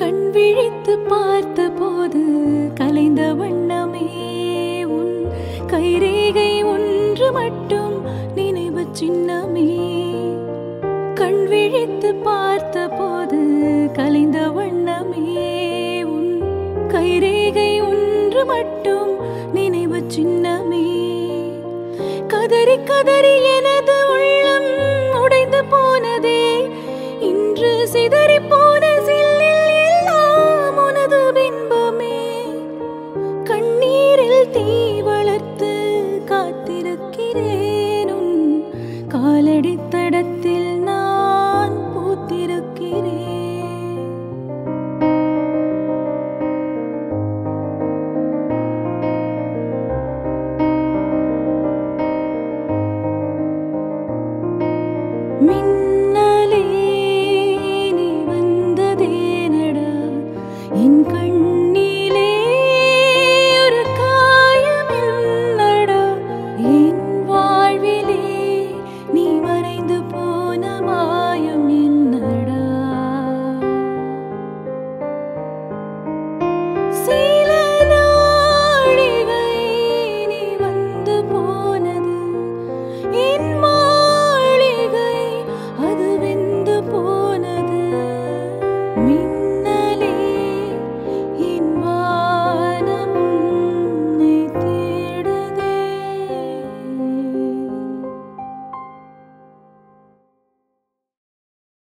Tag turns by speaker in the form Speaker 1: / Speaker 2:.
Speaker 1: கண் விழித்து பார்த்த போது கலைந்த வண்ணமே உன் கைரேகை ஒன்று மட்டும் நினைவு சின்னமே. கண் விழித்து பார்த்த போது கலைந்த வண்ணமே உன் கைரேகை ஒன்று மட்டும் நினைவு சின்னமே. கதறி கதறி எனது உள்ளம் உடைந்து போனதே, இன்று சிதறி போன சில்லில் எல்லாம் உனது பிம்பமே. கண்ணீரில் தீ வளர்த்து காத்திருக்கிறேன் உன் காலடி தடத்தில் நான்